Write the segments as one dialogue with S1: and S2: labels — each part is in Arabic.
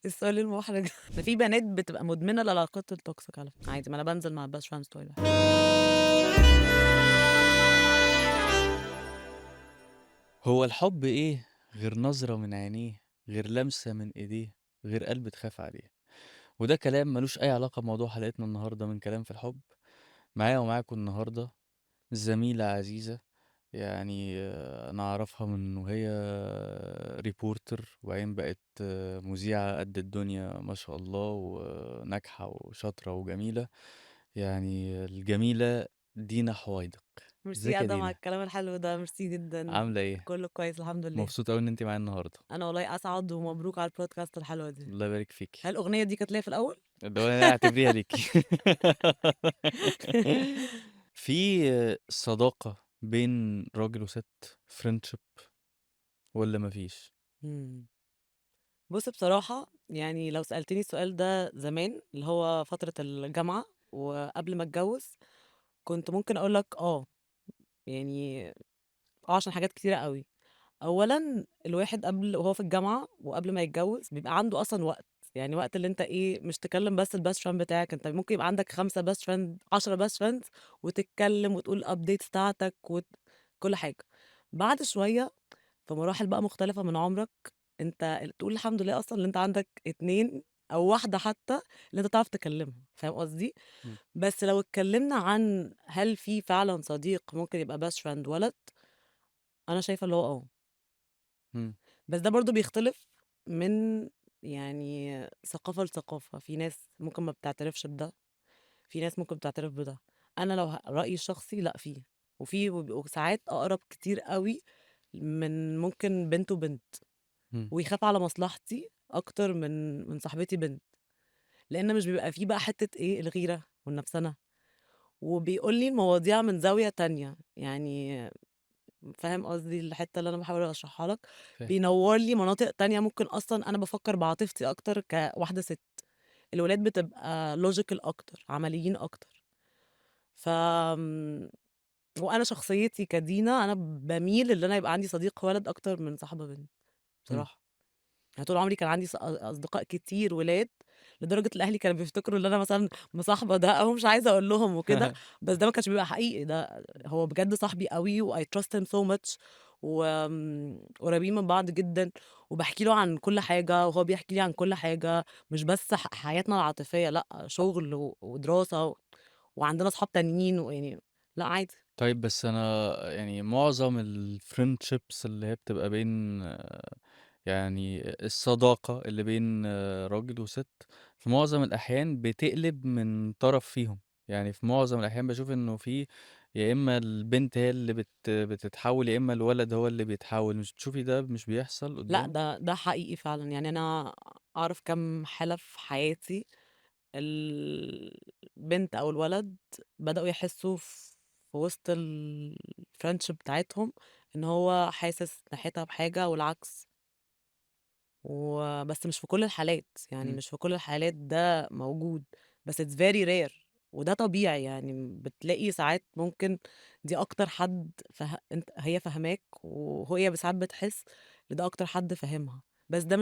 S1: السؤال المحرج. ده في بنات بتبقى مدمنة للعلاقات التوكسيك على فكرة، عادي، ما أنا بانزل مع الbest friends بتوعي لوحدي.
S2: هو الحب ايه غير نظرة من عينيه، غير لمسة من ايديه، غير قلب تخاف عليه؟ وده كلام ملوش اي علاقة بموضوع حلقتنا النهاردة من كلام في الحب. معايا ومعاكم النهاردة زميلة عزيزة، يعني انا اعرفها من وهي ريبورتر، وبعدين بقت مذيعة قد الدنيا ما شاء الله، وناجحة وشاطرة وجميلة، يعني الجميلة دينا حويدق.
S1: ميرسي
S2: ازيك يا
S1: أدم على
S2: دينا؟
S1: الكلام الحلو ده، ميرسي جدًا.
S2: عاملة ايه؟
S1: كله كويس الحمد لله.
S2: مبسوط اوي ان انت معايا النهاردة.
S1: أنا والله أسعد ومبروك على البودكاست الحلوة دي.
S2: الله يبارك فيكِ.
S1: هل الأغنية دي كانت ليّا في الأول؟
S2: اللي هو اعتبريها ليكِ. في صداقة بين راجل وست friendship والّا ما فيش؟
S1: إمم. بُص بصراحة يعني لو سألتني السؤال ده زمان، اللي هو فترة الجامعة وقبل ما أتجوّز، كنت ممكن أقول لك يعني عشان حاجات كتيرة أوي. أولًا الواحد قبل وهو في الجامعة وقبل ما يتجوّز بيبقى عنده أصلًا وقت، يعني وقت اللي أنت مش تكلّم بس الbest friend بتاعك، أنت ممكن يبقى عندك 5 best friend 10 best friends وتتكلّم وتقول الupdates بتاعتك كل حاجة. بعد شوية في مراحل بقى مختلفة من عمرك، أنت تقول الحمد لله أصلًا اللي أنت عندك 2 أو واحدة حتى اللي أنت تعرف تكلّمها، فاهم قصدي؟
S2: إمم،
S1: بس لو اتكلّمنا عن هل في فعلًا صديق ممكن يبقى best friend ولد، أنا شايفة اللي هو
S2: إمم،
S1: بس ده برضه بيختلف من يعني ثقافة لثقافة، في ناس ممكن ما بتعترفش بده، في ناس ممكن بتعترف بده. أنا لو رأيي الشخصي لأ في، وبيبقوا ساعات أقرب كتير أوي من ممكن بنت وبنت،
S2: إمم،
S1: ويخاف على مصلحتي أكتر من صاحبتي بنت، لإن مش بيبقى في بقى حتة الغيرة والنفسنة، وبيقول لي المواضيع من زاوية تانية، يعني فاهم قصدي الحتّة اللي أنا باحاول أشرحها لك،
S2: فاهم.
S1: بينوّر لي مناطق تانية ممكن أصلًا أنا بافكّر بعاطفتي أكتر كواحدة ست، الولاد بتبقى logical أكتر، عمليين أكتر. ف وأنا شخصيتي كدينا أنا باميل إن أنا يبقى عندي صديق ولد أكتر من صاحبة بنت
S2: إمم.
S1: بصراحة. يعني طول عمري كان عندي أصدقاء كتير ولاد، لدرجة الأهلي كانوا بيفتكروا إن أنا مثلًا مصاحبة ده أو مش عايزة أقول لهم وكده، بس ده ما كانش بيبقى حقيقي، ده هو بجد صاحبي أوي وI trust him so much قريبين من بعض جدًا، وباحكي له عن كل حاجة وهو بيحكي لي عن كل حاجة، مش بس حياتنا العاطفية لأ، شغل ودراسة وعندنا أصحاب تانيين ويعني لأ عادي.
S2: طيب بس أنا يعني معظم الfriendships اللي هي بتبقى بين يعني الصداقة اللي بين راجل وست، في معظم الأحيان بتقلب من طرف فيهم، يعني في معظم الأحيان باشوف إنه في يا إما البنت هي اللي بتتحوّل، يا إما الولد هو اللي بيتحوّل، مش بتشوفي ده مش بيحصل
S1: لأ
S2: قدّام؟
S1: ده حقيقي فعلًا، يعني أنا أعرف كام حالة في حياتي البنت أو الولد بدأوا يحسّوا في وسط الfriendship بتاعتهم إن هو حاسس ناحيتها بحاجة والعكس، بس مش في كل الحالات، يعني
S2: إمم،
S1: مش في كل الحالات ده موجود، بس it's very rare وده طبيعي، يعني بتلاقي ساعات ممكن دي أكتر حد هي فاهماك وهي ساعات بتحس إن ده أكتر حد فاهمها، بس ده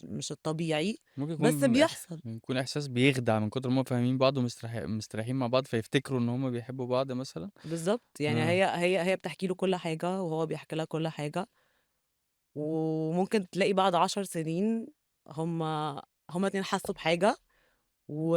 S1: مش الطبيعي،
S2: ممكن
S1: بس
S2: يكون
S1: بيحصل.
S2: يكون إحساس بيخدع من كتر ما هُم فاهمين بعض مستريحين مع بعض، فيفتكروا إن هُم بيحبوا بعض مثلًا؟
S1: بالضبط، يعني
S2: آه،
S1: هي بتحكي له كل حاجة وهو بيحكي لها كل حاجة، وممكن تلاقي بعد 10 سنين هُم هُم الاتنين حسّوا بحاجة و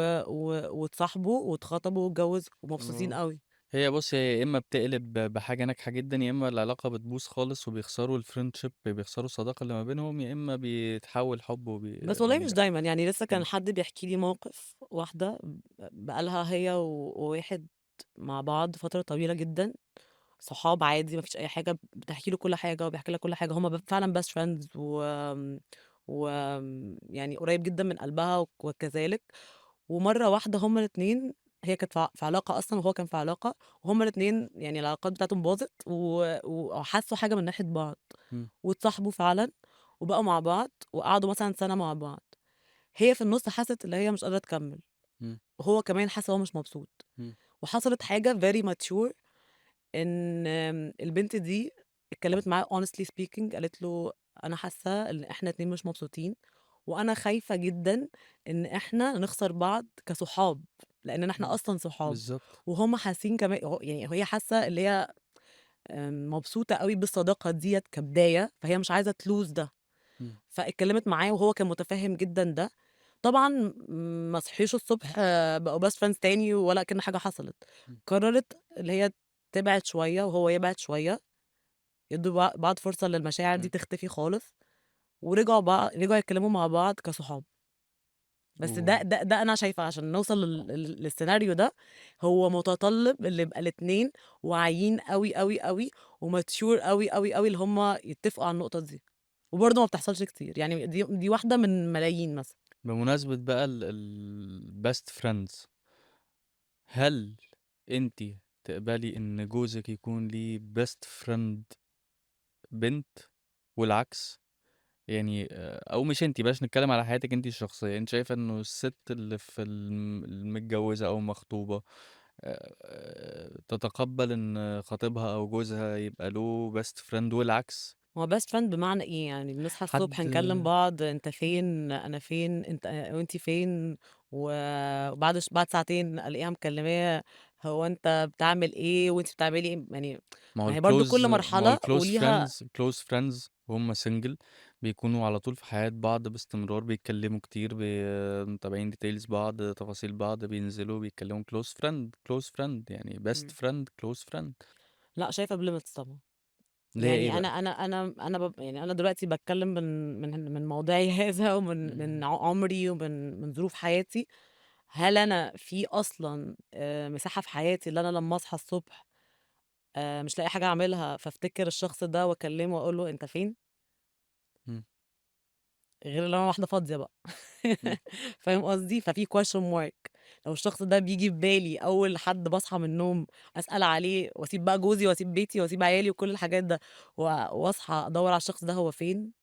S1: واتصاحبوا واتخطبوا واتجوّزوا ومبسوطين
S2: آه.
S1: أوي.
S2: هي بُصّي، هي يا إمّا بتقلب بحاجة ناجحة جدًا، يا إمّا العلاقة بتبوظ خالص وبيخسروا الfriendship، بيخسروا الصداقة اللي ما بينهم، يا إمّا بيتحوّل حُب
S1: بس والله مش
S2: بينجح.
S1: دايمًا، يعني لسه كان
S2: إمم،
S1: حد بيحكي لي موقف واحدة بقى لها هي وواحد مع بعض فترة طويلة جدًا، صحاب عادي ما فيش أي حاجة، بتحكي له كل حاجة وبيحكي لها كل حاجة، هُم فعلًا best friends يعني قريب جدًا من قلبها وكذلك، ومرّة واحدة هُم الاتنين هي كانت في علاقة أصلًا وهو كان في علاقة، وهُم الاتنين يعني العلاقات بتاعتهم باظت وحسّوا حاجة من ناحية بعض،
S2: إمم،
S1: واتصاحبوا فعلًا وبقوا مع بعض وقعدوا مثلًا سَنة مع بعض. هي في النُص حَسِت اللي هي مش قادرة تكمّل،
S2: إمم،
S1: وهو كمان حَس إن هو مش مبسوط،
S2: إمم،
S1: وحصلت حاجة very mature إن البنت دي اتكلّمت معاه honestly speaking قالت له: "أنا حاسة إن إحنا الاتنين مش مبسوطين." وأنا خايفة جدًا إن إحنا نخسر بعض كصحاب، لإننا إحنا
S2: إمم،
S1: أصلًا صحاب،
S2: بالضبط.
S1: وهُم حاسين يعني هي حاسة اللي هي مبسوطة أوي بالصداقة ديّة كبداية، فهي مش عايزة تlose ده،
S2: إمم،
S1: فاتكلمت معاه وهو كان متفهم جدًا ده. طبعًا ما صحيوش الصبح بقوا best friends تاني ولا كأن حاجة حصلت.
S2: إمم،
S1: قررت اللي هي تبعد شوية وهو يبعد شوية، يدّوا بعض فرصة للمشاعر دي
S2: إمم.
S1: تختفي خالص، رجعوا يتكلموا مع بعض كصحاب. بس
S2: و
S1: ده أنا شايفة عشان نوصل للسيناريو ده، هو متطلب اللي يبقى الاتنين واعيين أوي، أوي، أوي، وmature أوي، أوي، أوي اللي هُم يتفقوا على النقطة دي، وبرضه ما بتحصلش كتير، يعني دي واحدة من ملايين مثلًا.
S2: بمناسبة بقى الbest friends، هل أنتِ تقبلي إن جوزِك يكون ليه best friend بنت والعكس؟ يعني أو مش أنتِ، بلاش نتكلم على حياتِك أنتِ الشخصية، أنتِ شايفة إنه الست اللي في المتجوزة أو المخطوبة تتقبل إن خطيبها أو جوزها يبقى له best friend والعكس؟
S1: هو best friend بمعنى إيه؟ يعني بنصحى الصبح
S2: حد
S1: نكلم بعض أنت فين، أنا فين، أنت وأنتِ فين، وبعد ساعتين ألاقيها مكلماه هو أنت بتعمل إيه وأنتِ بتعملي إيه؟ يعني ما هي برضه كل
S2: ما هو
S1: مرحلة
S2: الclose
S1: وليها.
S2: friends الclose friends وهُم single بيكونوا على طول في حياة بعض باستمرار، بيتكلموا كتير، متابعين details بعض، تفاصيل بعض، بينزلوا بيتكلموا close friend يعني best
S1: إمم.
S2: friend close friend.
S1: لأ شايفة بlimits طبعًا.
S2: اللي هي إيه
S1: يعني
S2: بقى؟
S1: يعني أنا دلوقتي باتكلم من موضعي هذا ومن
S2: إمم،
S1: عمري ومن ظروف حياتي. هل أنا في أصلًا مساحة في حياتي اللي أنا لمّا أصحى الصبح مش لاقية حاجة أعملها، فافتكر الشخص ده وأكلمه وأقول له أنت فين؟
S2: إمم،
S1: غير لو أنا واحدة فاضية بقى.
S2: إمم.
S1: فاهم قصدي؟ ففي question mark. لو الشخص ده بييجي في بالي أول حد باصحى من النوم أسأل عليه وأسيب بقى جوزي وأسيب بيتي وأسيب عيالي وكل الحاجات ده وأصحى أدوّر على الشخص ده هو فين،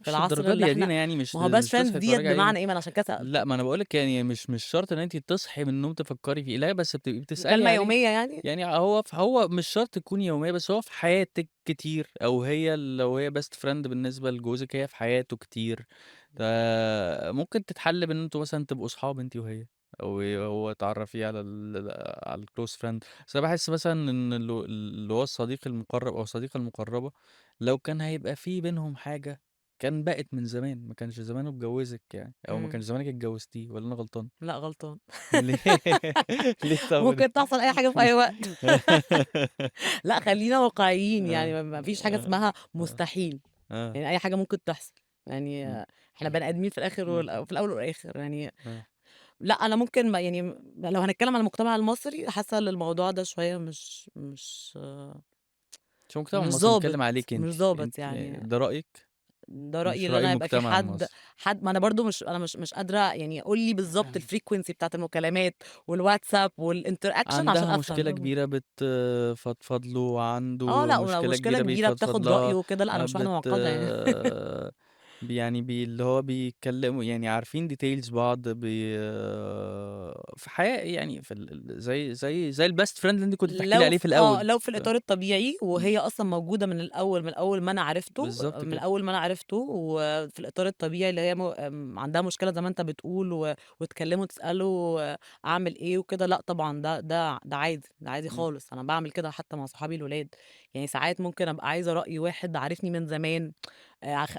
S1: في
S2: مش
S1: العصر
S2: للدرجة دي
S1: اللي
S2: يا
S1: إحنا.
S2: دينا يعني
S1: ما هو best
S2: مش
S1: friend
S2: تصحي
S1: ديّة
S2: تتفرّجي عليه
S1: بمعنى إيه؟ ما أنا عشان كده
S2: لأ،
S1: سألت.
S2: ما أنا باقول لِك يعني مش شرط إن أنتِ تصحي من النوم تفكّري فيه، لأ بس بتبقي بتسألي
S1: مكالمة
S2: عليه.
S1: يومية يعني؟
S2: يعني هو مش شرط تكون يومية، بس هو في حياتِك كتير، أو لو هي best friend بالنسبة لجوزِك هي في حياته كتير، ممكن تتحل بإن أنتم مثلًا تبقوا صحاب أنتِ وهي، أو هو تعرّفيه على الclose friend. بس أنا باحس مثلًا إن اللي هو الصديق المقرّب أو الصديقة المقرّبة، لو كان هيبقى في بينهم حاجة، كان بقت من زمان، ما كانش زمانه اتجوّزِك يعني، أو ما كانش
S1: إمم.
S2: زمانِك اتجوّزتيه، والّا أنا غلطان؟
S1: لأ غلطان.
S2: ليه ليه طب
S1: ممكن تحصل أي حاجة في
S2: ليه؟
S1: أي وقت. لأ خلّينا واقعيين، يعني
S2: آه،
S1: ما فيش حاجة
S2: آه،
S1: اسمها
S2: آه،
S1: مستحيل.
S2: آه،
S1: يعني أي حاجة ممكن تحصل. يعني
S2: إمم،
S1: إحنا بني آدمين في الآخر
S2: إمم،
S1: في الأول والآخر يعني.
S2: آه.
S1: لأ أنا ممكن يعني لو هنتكلم عن المجتمع المصري، حاسة إن الموضوع ده شوية
S2: مش المجتمع
S1: مش
S2: المصري،
S1: ضابط،
S2: بنتكلم عليكِ أنتِ،
S1: مش ضابط
S2: أنتِ يعني
S1: يعني.
S2: ده رأيِك،
S1: ده رأيي
S2: مش
S1: اللي
S2: رأي
S1: أنا يبقى في
S2: المجتمع
S1: حد.
S2: المصري.
S1: ما أنا برضه مش قادرة يعني قُل لي بالضبط الfrequency بتاعة المكالمات والWhatsApp والinteraction عشان
S2: عندها
S1: أفهم.
S2: مشكلة كبيرة بتفضفض له،
S1: آه
S2: وعنده
S1: لأ، ولو
S2: مشكلة
S1: مشكلة
S2: كبيرة
S1: كبيرة
S2: بيفضفض
S1: بتاخد رأيه
S2: لها،
S1: وكده، لأ أنا مش واحدة
S2: بت
S1: معقدة يعني.
S2: يعني اللي هو بيتكلموا يعني عارفين details بعض، في حياة يعني في زي الbest friend اللي أنتِ كنتِ بتحكي لي عليه في الأول.
S1: لو في الإطار الطبيعي
S2: إمم،
S1: وهي أصلًا موجودة من الأول ما أنا عرفته،
S2: بالضبط
S1: من
S2: كده.
S1: أول ما أنا عرفته وفي الإطار الطبيعي اللي هي عندها مشكلة زي ما أنت بتقول وتكلمه تسأله أعمل إيه وكده، لأ طبعًا ده عادي، ده عادي
S2: إمم،
S1: خالص. أنا باعمل كده حتى مع صحابي الولاد. يعني ساعات ممكن أبقى عايزة رأي واحد عارفني من زمان،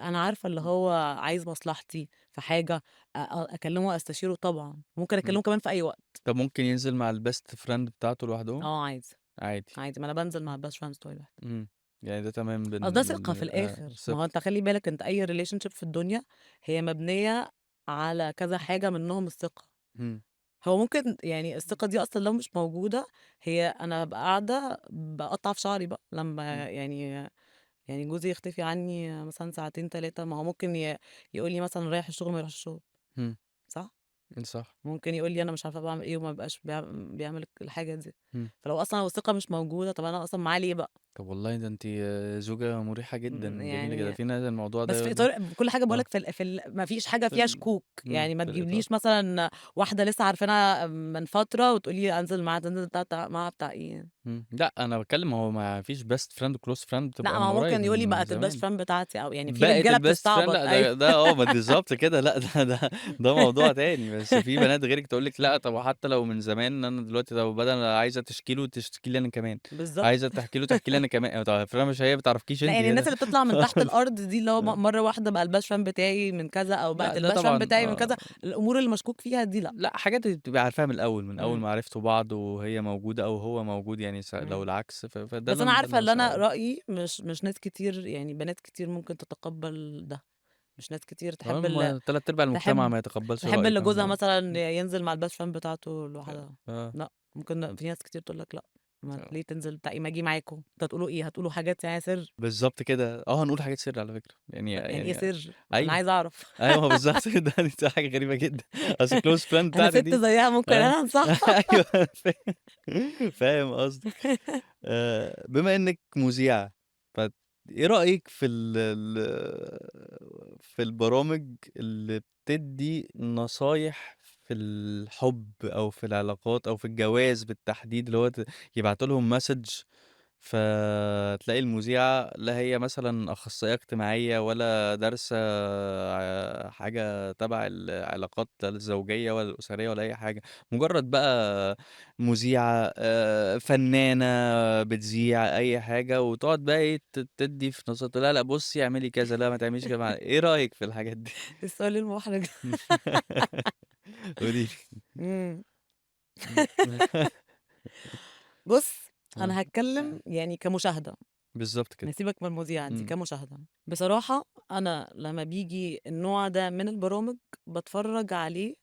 S1: أنا عارفة اللي
S2: إمم،
S1: هو عايز مصلحتي في حاجة، أكلمه وأستشيره طبعًا، ممكن
S2: إمم.
S1: أكلمه كمان في أي وقت.
S2: طب ممكن ينزل مع الbest friend بتاعته لوحدهم؟
S1: آه عادي.
S2: عادي.
S1: عادي، ما أنا بانزل مع الbest friends بتوعي لوحدي.
S2: إمم. يعني ده تمام
S1: أصل ده ثقة في الآخر. ما هو
S2: ثقة.
S1: أنت خلّي بالك أنت أي relationship في الدنيا هي مبنية على كذا حاجة منهم الثقة.
S2: إمم،
S1: هو ممكن يعني الثقة دي أصلًا لو مش موجودة، أنا هابقى قاعدة باقطّع في شعري بقى
S2: إمم،
S1: لمّا يعني جوزي يختفي عني مثلًا ساعتين 3. ما هو ممكن يقول لي مثلًا رايح الشغل ما يروحش الشغل،
S2: إمم،
S1: صح؟
S2: صح.
S1: ممكن يقول لي أنا مش عارفة باعمل إيه وما بيبقاش بيعمل الحاجة دي.
S2: إمم.
S1: فلو أصلًا الثقة مش موجودة، طَب أنا أصلًا معاه ليه بقى؟
S2: طب والله ده أنتِ زوجة مريحة جدًا، جميلة جدًا،
S1: يعني
S2: في ناس الموضوع
S1: بس
S2: ده
S1: في
S2: يقول
S1: إطار كل حاجة باقول
S2: آه،
S1: لك ما فيش حاجة فيها شكوك، يعني ما
S2: في الإطار.
S1: تجيبليش مثلًا واحدة لسه عارفانا من فترة وتقولي لي أنزل معاها، تنزل معاها بتاع إيه؟
S2: لأ أنا باتكلم هو ما فيش best friend وclose friend
S1: لأ،
S2: بتبقى
S1: ما
S2: من
S1: هو
S2: قريب
S1: ممكن يقول لي
S2: من
S1: بقت الbest
S2: زمان.
S1: friend بتاعتي أو يعني في
S2: بقت
S1: رجالة
S2: الbest friend
S1: بتستعبط
S2: لأ
S1: أيوه.
S2: ده ما بالضبط كده لأ ده موضوع تاني، بس في بنات غيرِك تقول لِك لأ طب حتى لو من زمان أنا دلوقتي طب بدل عايزة تشكي له تشتكي لي أنا كمان،
S1: بالضبط.
S2: عايزة تحكي له تحكي لي أنا كمان، طب افرضي مش هي ما بتعرفكيش
S1: لأ،
S2: أنتِ
S1: يعني الناس
S2: هنا
S1: اللي بتطلع من تحت الأرض دي اللي هو
S2: آه،
S1: مرّة واحدة بقى الbest friend بتاعي من كذا أو
S2: لأ
S1: بقت
S2: ده
S1: الbest friend
S2: طبعًا
S1: بتاعي من كذا، الأمور اللي مشكوك فيها دي لأ.
S2: لأ حاجات بتبقي عارفاها من الأول، من أول
S1: إمم،
S2: ما عرفتوا بعض وهي موجودة أو هو موجود يعني لو
S1: إمم.
S2: العكس فده
S1: بس
S2: اللي
S1: أنا
S2: ده
S1: عارفة
S2: اللي
S1: اللي
S2: هاسأل
S1: أنا
S2: عليه.
S1: رأيي مش ناس كتير يعني بنات كتير ممكن تتقبّل ده، مش ناس كتير
S2: ما تلات أرباع المجتمع
S1: تحب
S2: ما يتقبلش
S1: تحب
S2: رأيِك
S1: اللي جوزها
S2: عن
S1: مثلًا ينزل مع الbest friend بتاعته لوحدها،
S2: آه.
S1: لأ، ممكن في ناس كتير تقول لك لأ، ما
S2: آه.
S1: ليه تنزل بتاع إيه، ما آجي معاكم، أنتم هتقولوا إيه، هتقولوا حاجات يعني سِر؟
S2: بالضبط كده، هنقول حاجات سر على فكرة، يعني
S1: يعني إيه
S2: يعني
S1: سِر؟ أنا
S2: أيوه،
S1: عايزة أعرف.
S2: أيوه ما بالضبط كده دي حاجة غريبة جدًا، أصل الclose friend
S1: أنا
S2: بتاعتي
S1: سِت
S2: دي
S1: زيها ممكن
S2: أيوه،
S1: أنا أنصحها.
S2: أيوه فاهم قصدِك، بما إنِّك مذيعة، إيه رأيِك في في البرامج اللي بتدّي نصايح في الحُب أو في العلاقات أو في الجواز بالتحديد، اللي هو يبعتوا لهم message فتلاقي المذيعة لا هي مثلًا أخصائية اجتماعية ولا دارسة حاجة تبع العلاقات لا الزوجية ولا الأسرية ولا أي حاجة، مجرد بقى مذيعة فنانة بتذيع أي حاجة، وتقعد بقى إيه تدّي في نصيحة تقول لها لأ بُصّي اعملي كذا، لا ما تعمليش كذا، إيه رأيك في الحاجات دي؟
S1: السؤال المُحرج.
S2: قولي لي.
S1: إمم.
S2: إمم.
S1: بُص،
S2: آه،
S1: أنا هاتكلّم يعني كمشاهدة،
S2: بالضبط كده.
S1: سيبك من المذيعة دي،
S2: إمم،
S1: كمشاهدة. بصراحة أنا لمّا بييجي النوع ده من البرامج، باتفرّج عليه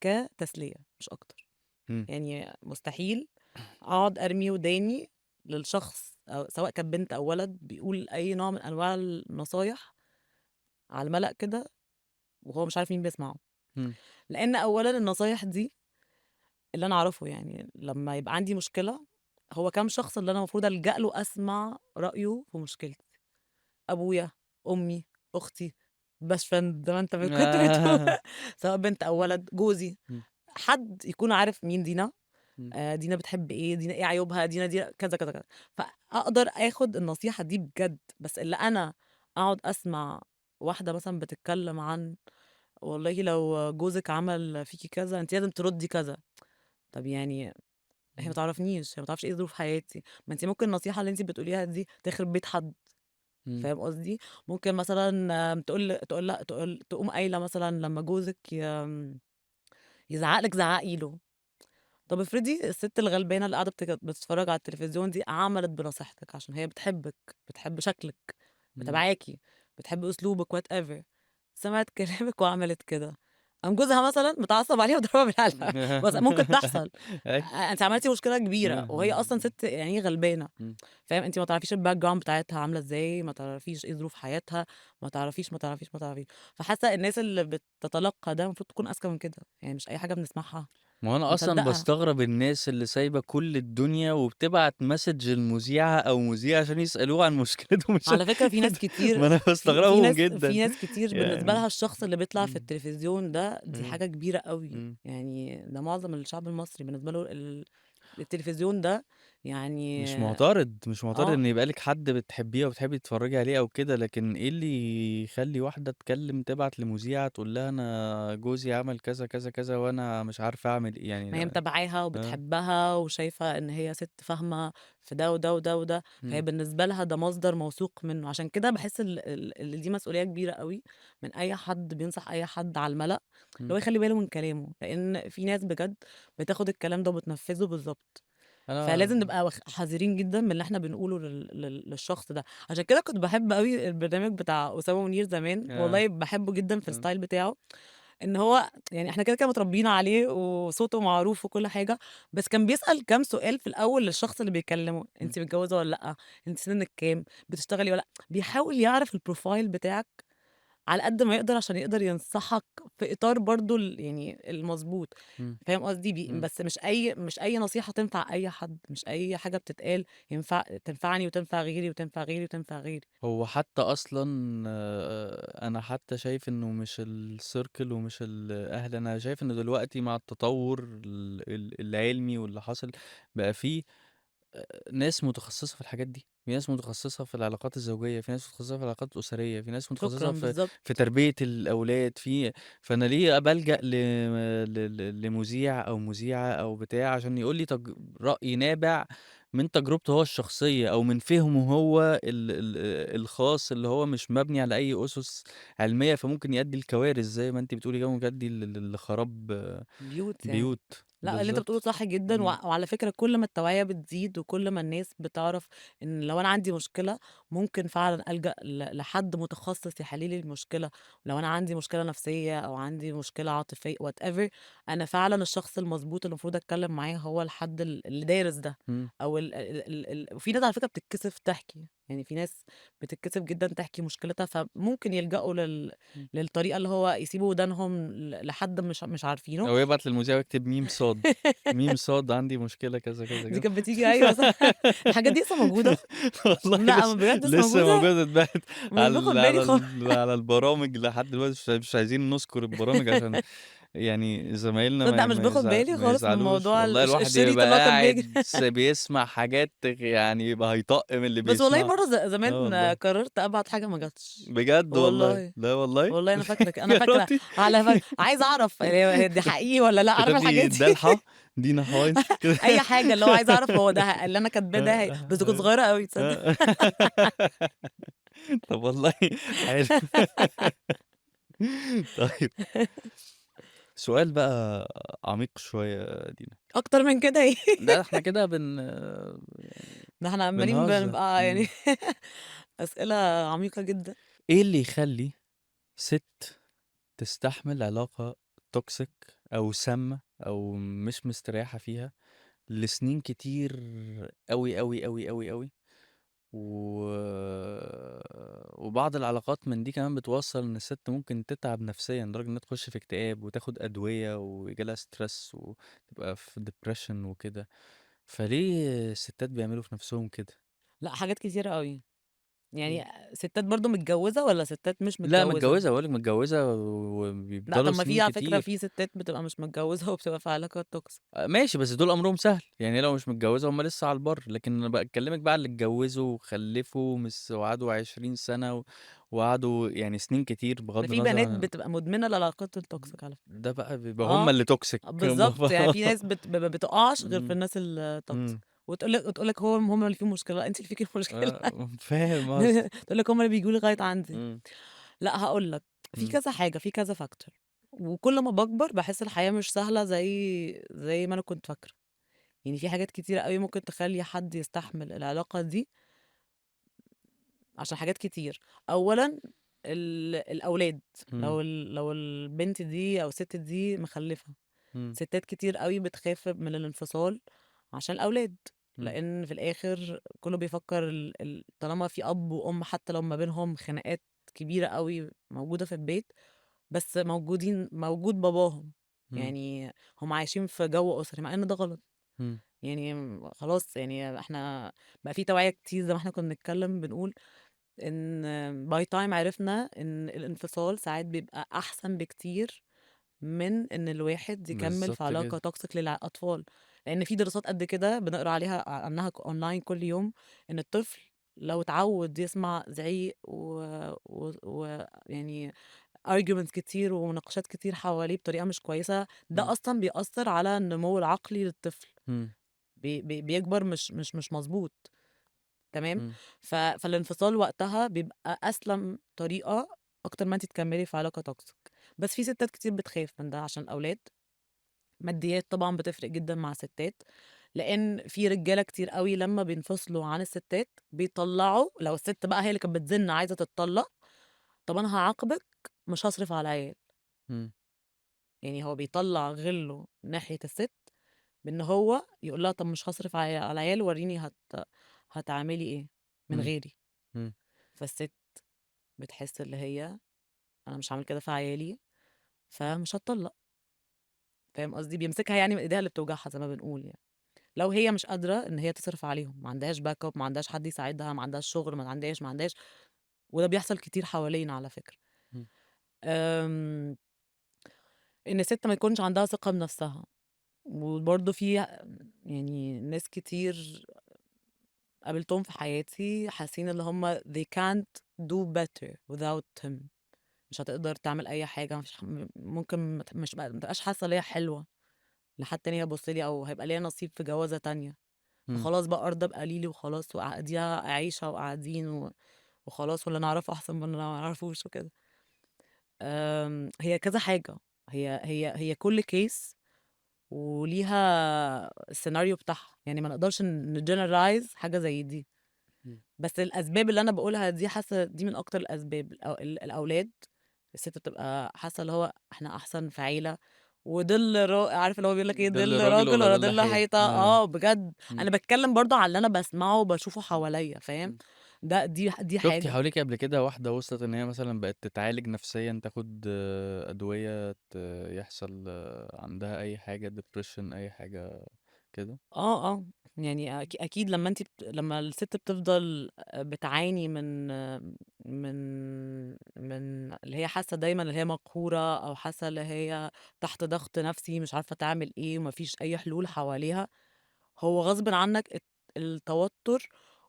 S1: كتسلية مش أكتر.
S2: إمم،
S1: يعني مستحيل أقعد أرمي وداني للشخص أو سواء كانت بنت أو ولد بيقول أي نوع من أنواع النصايح على المَلأ كده وهو مش عارف مين بيسمعه.
S2: إمم،
S1: لإن أولًا النصايح دي اللي أنا أعرفه يعني لمّا يبقى عندي مشكلة، هو كام شخص اللي أنا المفروض ألجأ له أسمع رأيه في مشكلتي، أبويا، أمي، أختي، best friend زي ما أنت كنت بتقول
S2: آه،
S1: سواء بنت أو ولد، جوزي،
S2: إمم،
S1: حد يكون عارف مين دينا،
S2: إمم،
S1: دينا بتحب إيه، دينا إيه عيوبها، دينا دي كذا، كذا، كذا، فأقدر آخُد النصيحة دي بجد، بس اللي أنا أقعد أسمع واحدة مثلًا بتتكلم عن والله لو جوزِك عمل فيكِ كذا أنتِ لازم تردّي كذا، طب يعني هي ما
S2: إمم،
S1: تعرفنيش، هي ما تعرفش إيه ظروف حياتي، ما أنتِ ممكن النصيحة اللي أنتِ بتقوليها دي تخرب بيت حد،
S2: إمم،
S1: فاهم قصدي؟ ممكن مثلًا تقوم قايلة مثلًا لمّا جوزِك يزعق لِك زعقي له، طب افرضي الست الغلبانة اللي قاعدة بتتفرج على التلفزيون دي عملت بنصيحتِك عشان هي بتحبِك، بتحب شكلِك،
S2: إمم.
S1: متابعاكِ، بتحب أسلوبِك whatever سمعت كلامِك وعملت كده، قام جوزها مثلًا متعصب عليها وضربها بالقلم بس ممكن تحصل،
S2: أيوه،
S1: أنتِ عملتِ مشكلة كبيرة وهي أصلًا
S2: إمم،
S1: ست يعني غلبانة،
S2: إمم،
S1: فاهم، أنتِ ما تعرفيش الbackground بتاعتها عاملة إزاي، ما تعرفيش إيه ظروف حياتها، ما تعرفيش، ما تعرفيش، ما تعرفيش، فحاسة الناس اللي بتتلقى ده المفروض تكون أذكى من كده، يعني مش أي حاجة بنسمعها
S2: ما هو أنا أصلًا
S1: بنصدقها.
S2: باستغرب الناس اللي سايبة كل الدنيا وبتبعت message لمذيعة أو مذيع عشان يسألوه عن مشكلته مش
S1: على فكرة في ناس
S2: ما
S1: كتير
S2: أنا باستغربهم
S1: في
S2: جدًا
S1: ناس كتير بالنسبة
S2: يعني
S1: لها الشخص اللي بيطلع في
S2: إمم،
S1: التلفزيون ده دي
S2: إمم،
S1: حاجة كبيرة أوي،
S2: إمم.
S1: يعني ده معظم الشعب المصري بالنسبة له التلفزيون ده يعني
S2: مش معترض
S1: آه،
S2: إن يبقى لِك حد بتحبيه أو بتحبي تتفرّجي عليه أو كده، لكن إيه اللي يخلّي واحدة تبعت لمذيعة تقول لها أنا جوزي عمل كذا، كذا، كذا وأنا مش عارفة أعمل إيه يعني
S1: ما هي متابعاها
S2: آه،
S1: وبتحبها وشايفة إن هي ست فاهمة في ده وده وده وده، فهي
S2: إمم،
S1: بالنسبة لها ده مصدر موثوق منه، عشان كده باحس دي مسؤولية كبيرة أوي من أي حد بينصح أي حد على المَلأ، اللي
S2: إمم.
S1: هو يخلّي باله من كلامه، لإن في ناس بجد بتاخد الكلام ده وبتنفذه بالضبط.
S2: أنا
S1: فلازم نبقى حذرين جدًا من اللي إحنا بنقوله للشخص ده، عشان كده كنت باحب أوي البرنامج بتاع أسامة منير زمان،
S2: آه،
S1: والله باحبه جدًا في
S2: آه،
S1: الstyle بتاعه، إن هو يعني إحنا كده، كده متربيين عليه وصوته معروف وكل حاجة، بس كان بيسأل كام سؤال في الأول للشخص اللي بيكلمه،
S2: إمم،
S1: أنتِ متجوزة والّا لأ؟ أنتِ سنِّك كام؟ بتشتغلي والّا لأ؟ بيحاول يعرف الprofile بتاعك على قد ما يقدر عشان يقدر ينصحك في إطار برضه يعني المضبوط،
S2: إمم،
S1: فاهم قصدي؟
S2: إمم.
S1: بس مش أي نصيحة تنفع أي حد، مش أي حاجة بتتقال تنفعني وتنفع غيري وتنفع غيري وتنفع غيري.
S2: هو حتى أصلًا أنا حتى شايف إنه مش الcircle ومش الأهل، أنا شايف إنه دلوقتي مع التطوّر العلمي واللي حاصل، بقى في ناس متخصصة في الحاجات دي، في ناس متخصصة في العلاقات الزوجية، في ناس متخصصة في العلاقات الأسرية، في ناس
S1: شكرًا،
S2: متخصصة في
S1: بالضبط.
S2: تربية الأولاد، فأنا ليه بالجأ لمذيع أو مذيعة أو بتاع عشان يقول لي رأي نابع من تجربته هو الشخصية أو من فهمه هو الخاص اللي هو مش مبني على أي أسس علمية، فممكن يؤدي لكوارث زي ما أنتِ بتقولي كده، ممكن يؤدي لخراب
S1: بيوت يعني.
S2: بيوت،
S1: لأ، اللي أنت بتقوله
S2: بالضبط.
S1: صح جدًا،
S2: إمم،
S1: وعلى فكرة كل ما التوعية بتزيد وكل ما الناس بتعرف إن لو أنا عندي مشكلة ممكن فعلًا ألجأ لحد متخصص يحل لي المشكلة، لو أنا عندي مشكلة نفسية أو عندي مشكلة عاطفية whatever، أنا فعلًا الشخص المضبوط اللي المفروض أتكلم معاه هو الحد اللي دارس ده،
S2: إمم.
S1: أو وفي ناس على فكرة بتتكسف تحكي، يعني في ناس بتتكسف جدًا تحكي مشكلتها، فممكن يلجأوا
S2: إمم.
S1: للطريقة اللي هو يسيبوا ودانهم لحد مش عارفينه.
S2: أو يبعت للمذيع ويكتب ميم صاد، ميم صاد عندي مشكلة كذا، كذا،
S1: دي
S2: كذا.
S1: كانت بتيجي أيوه صح. الحاجات دي لسه موجودة؟
S2: والله
S1: لأ بجد لسه
S2: لسه
S1: موجودة؟
S2: موجودة اتباعت
S1: مش باخد بالي
S2: على البرامج لحد دلوقتي مش عايزين نذكر البرامج عشان يعني زمايلنا
S1: تصدق مش باخد بالي
S2: ما
S1: خالص من
S2: يزعلوش،
S1: موضوع
S2: والله الواحد
S1: الشريط
S2: يبقى
S1: اللي هو كان بييجي.
S2: قاعد بيسمع حاجات يعني يبقى هيطقم من اللي
S1: بس والله
S2: بيسمعه.
S1: مرّة
S2: آه
S1: زمان
S2: والله،
S1: قررت أبعت حاجة ما جاتش.
S2: بجد والله،
S1: والله،
S2: لا والله.
S1: والله أنا فاكرة أنا
S2: يا
S1: فاكرة
S2: راضي
S1: عايزة أعرف هي دي حقيقي والّا لأ، عارف الحاجات
S2: كتبتِ
S1: دي.
S2: دالحة، دينا هاينز كده.
S1: أي حاجة اللي هو عايزة أعرف هو ده اللي أنا كاتباه ده بس كنت صغيرة أوي تصدق؟
S2: آه. طب والله حلو. طيب سؤال بقى عميق شوية يا دينا.
S1: أكتر من كده إيه؟
S2: لأ إحنا كده يعني
S1: ده إحنا عمّالين
S2: بنهزر.
S1: بنبقى يعني
S2: إمم.
S1: أسئلة عميقة جدًا.
S2: إيه اللي يخلّي سِت تستحمل علاقة toxic أو سامة أو مش مستريحة فيها لسنين كتير أوي، أوي، أوي، أوي، أوي، و وبعض العلاقات من دي كمان بتوصّل إن الست ممكن تتعب نفسيًا لدرجة إنها تخش في اكتئاب وتاخد أدوية وييجي لها stress وتبقى في depression وكده، فليه الستات بيعملوا في نفسهم كده؟
S1: لأ حاجات كتيرة أوي.
S2: إمم.
S1: يعني ستات برضه متجوّزة والّا ستات مش
S2: لأ
S1: متجوّزة؟
S2: متجوزة باقول لِك متجوزة
S1: لأ
S2: وبيفضلوا
S1: طب ما في
S2: سنين
S1: على فكرة
S2: كتير.
S1: في ستات بتبقى مش متجوّزة وبتبقى في علاقات toxic.
S2: ماشي بس دول أمرهم سهل، يعني هي لو مش متجوزة هُم لسه على البر، لكن أنا باكلمِك بقى على اللي اتجوزوا وخلّفوا وقعدوا 20 سنة وقعدوا يعني سنين كتير
S1: ده
S2: بغض
S1: في
S2: النظر
S1: بنات
S2: عن
S1: بتبقى مدمنة للعلاقات الtoxic على فكرة.
S2: ده بقى بيبقى هُم
S1: آه،
S2: اللي toxic
S1: بالضبط، يعني في ناس ما بتقعش غير في
S2: إمم،
S1: الناس الtoxic
S2: إمم،
S1: وتقول لك هُم اللي فيهم مشكلة، لأ أنتِ اللي فيكِ المشكلة.
S2: فاهم قصدك،
S1: تقول لك هُم اللي بييجوا لي لغاية عندي.
S2: إمم،
S1: لأ هاقول لك، في
S2: إمم،
S1: كذا حاجة، في كذا factor وكل ما باكبر باحس الحياة مش سهلة زي ما أنا كنت فاكرة. يعني في حاجات كتيرة أوي ممكن تخلّي حد يستحمل العلاقة دي عشان حاجات كتير. أولًا الأولاد،
S2: إمم،
S1: لو البنت دي أو الست دي مخلّفة،
S2: إمم،
S1: ستات كتير أوي بتخاف من الانفصال عشان الأولاد،
S2: إمم،
S1: لإن في الآخر كُلّه بيفكّر طالما في أب وأم حتى لو ما بينهم خناقات كبيرة أوي موجودة في البيت، بس موجود باباهم،
S2: إمم،
S1: يعني هُم عايشين في جو أسري، مع إن ده غلط.
S2: إمم،
S1: يعني خلاص يعني إحنا بقى في توعية كتير زي ما إحنا كنا بنتكلم بنقول إن by time عرفنا إن الانفصال ساعات بيبقى أحسن بكتير من إن الواحد يكمّل في
S2: بالضبط
S1: علاقة
S2: كده،
S1: toxic للأطفال، لإن في دراسات قد كده بنقرا عليها عنها online كل يوم، إن الطفل لو اتعوّد يسمع زعيق ويعني arguments كتير ومناقشات كتير حواليه بطريقة مش كويسة، ده
S2: إمم،
S1: أصلًا بيأثّر على النمو العقلي للطفل.
S2: إمم،
S1: بيكبر مش مضبوط، تمام؟
S2: إمم،
S1: فالانفصال وقتها بيبقى أسلم طريقة أكتر ما أنتِ تكمّلي في علاقة toxic. بس في ستات كتير بتخاف من ده عشان الأولاد، ماديات طبعًا بتفرق جدًا مع الستات، لإن في رجالة كتير أوي لمّا بينفصلوا عن الستات بيطلّعوا لو الست بقى هي اللي كانت بتزن عايزة تتطلّق، طَب أنا هاعاقبِك مش هاصرف على العيال،
S2: إمم،
S1: يعني هو بيطلّع غِلُّه ناحية الست بإن هو يقول لها طَب مش هاصرف على العيال ورّيني هتعملي إيه من
S2: إمم،
S1: غيري.
S2: إمم،
S1: فالست بتحس اللي هي أنا مش هاعمل كده في عيالي، فمش هاتطلّق. فاهم قصدي؟ بيمسكها يعني من إيديها اللي بتوجعها زي ما بنقول يعني. لو هي مش قادرة إن هي تصرف عليهم، ما عندهاش backup، ما عندهاش حد يساعدها، ما عندهاش شغل، ما عندهاش، وده بيحصل كتير حوالينا على فكرة.
S2: إمم.
S1: آمم، إن الست ما يكونش عندها ثقة بنفسها، وبرضه في يعني ناس كتير قابلتهم في حياتي حاسين اللي هم they can't do better without him. مش هتقدر تعمل أي حاجة، ما فيش ممكن ما تبقاش حاسة إن هي حلوة لحد تاني يبُص لي، أو هيبقى ليّا نصيب في جوازة تانية.
S2: إمم.
S1: فخلاص بقى أرضى بقليلي وخلاص، وأديها عايشة وقاعدين وخلاص، واللي نعرفه أحسن من اللي ما نعرفوش وكده. هي كذا حاجة، هي كل case وليها السيناريو بتاعها، يعني ما نقدرش نgeneralize حاجة زي دي.
S2: إمم.
S1: بس الأسباب اللي أنا باقولها دي حاسة دي من أكتر الأسباب. الأولاد، الست بتبقى حاسة اللي هو إحنا أحسن في عيلة، وظِل عارف اللي هو بيقول لك إيه،
S2: ظِل
S1: ظِل
S2: راجل
S1: راجل
S2: والّا
S1: ورا
S2: ظِل
S1: ظِل
S2: حيطة؟
S1: حيطة. بجد.
S2: إمم.
S1: أنا باتكلم برضه على اللي أنا باسمعه وباشوفه حواليّا، فاهم؟
S2: إمم.
S1: دي
S2: شُفتِ
S1: حاجة.
S2: حواليكِ قبل كده واحدة وصلت إن هي مثلًا بقت تتعالج نفسيًا، تاخد أدوية، يحصل عندها أي حاجة depression أي حاجة كده؟
S1: يعني أكيد لمّا الست بتفضل بتعاني من اللي هي حاسة دايمًا اللي هي مقهورة، أو حاسة اللي هي تحت ضغط نفسي مش عارفة تعمل إيه وما فيش أي حلول حواليها، هو غصبٍ عنك التوتر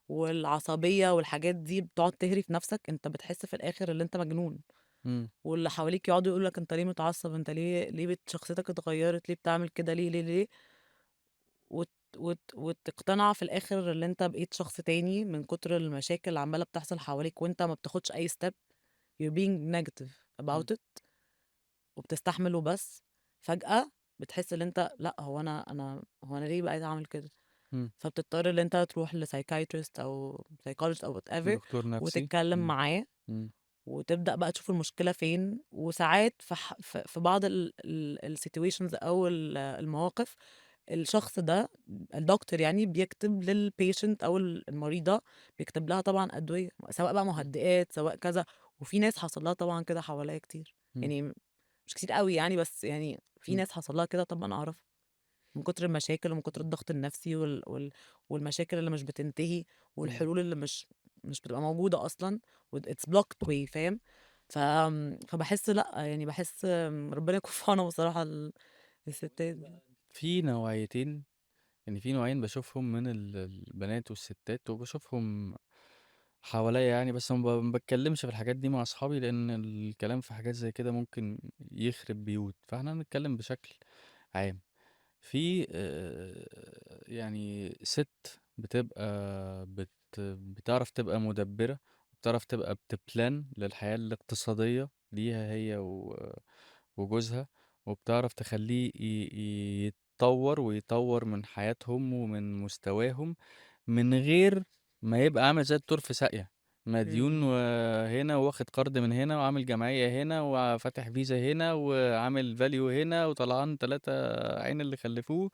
S1: والعصبية والحاجات دي بتقعد تهري في نفسك، أنت بتحس في الآخر اللي أنت مجنون،
S2: إمم.
S1: واللي حواليك يقعدوا يقولوا لك أنت ليه متعصب، أنت ليه شخصيتك اتغيرت، ليه بتعمل كده، ليه، وتقتنع في الآخر اللي أنت بقيت شخص تاني من كتر المشاكل اللي عمّالة بتحصل حواليك، وأنت ما بتاخدش أي step. you're being negative
S2: إمم.
S1: about it، وبتستحمل وبس. فجأة بتحس إن أنت لأ، هو أنا ليه بقيت أعمل كده؟
S2: إمم.
S1: فبتضطر إن أنت تروح لpsychiatrist أو psychologist أو whatever،
S2: دكتور نفسي.
S1: وتتكلم
S2: إمم.
S1: معاه،
S2: إمم.
S1: وتبدأ بقى تشوف المشكلة فين. وساعات في بعض الsituations أو المواقف، الشخص ده الدكتور يعني بيكتب للpatient أو المريضة، بيكتب لها طبعًا أدوية، سواء بقى
S2: إمم.
S1: مهدئات، سواء كذا. وفي ناس حصل لها طبعًا كده حواليّا كتير،
S2: إمم.
S1: يعني مش كتير أوي يعني، بس يعني في
S2: إمم.
S1: ناس حصل لها كده طبعًا أعرفها، من كتر المشاكل ومن كتر
S2: إمم.
S1: الضغط النفسي والمشاكل اللي مش بتنتهي،
S2: إمم.
S1: والحلول اللي مش بتبقى موجودة أصلًا، it's blocked way، فاهم؟ ف فباحس لأ، يعني باحس ربنا يكون في عونهم بصراحة الستات دي.
S2: في نوعيتين، يعني في نوعين باشوفهم من البنات والستات، وباشوفهم حواليّا يعني، بس ما باتكلّمش في الحاجات دي مع أصحابي، لإن الكلام في حاجات زي كده ممكن يخرب بيوت، فإحنا هنتكلّم بشكل عام. في يعني سِت بتبقى بتعرف تبقى مُدبِّرة، وبتعرف تبقى بتplan للحياة الاقتصادية ليها هي وجوزها، وبتعرف تخلّيه يتطوّر ويطوّر من حياتهم ومن مستواهم، من غير ما يبقى عامل زي التور في ساقية، مديون
S1: إمم.
S2: هنا وواخد قرض من هنا وعامل جمعية هنا وفاتح فيزا هنا وعامل value هنا وطلعان 3 عين اللي خلّفوه،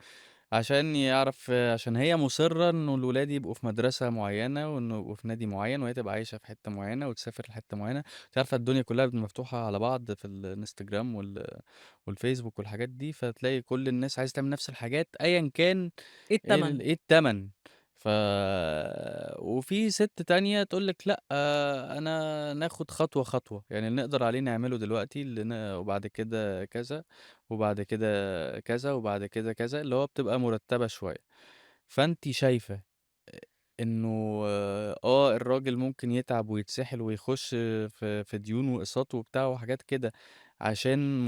S2: عشان هي مُصِرّة إنه الولاد يبقوا في مدرسة معيّنة وإنه يبقوا في نادي معيّن وهي تبقى عايشة في حتّة معيّنة وتسافر لحتّة معيّنة. أنتِ عارفة الدنيا كلّها بتبقى مفتوحة على بعض في الإنستجرام والفيسبوك والحاجات دي، فتلاقي كل الناس عايزة تعمل نفس الحاجات أيًا كان
S1: إيه التمن؟
S2: إيه التمن. ف وفي سِت تانية تقول لِك لأ، أنا ناخد خطوة، خطوة، يعني اللي نقدر عليه نعمله دلوقتي وبعد كده كذا، وبعد كده كذا، وبعد كده كذا، اللي هو بتبقى مرتبة شوية. فأنتِ شايفة إنه الراجل ممكن يتعب ويتسحل ويخش في ديون وأقساط وبتاع وحاجات كده، عشان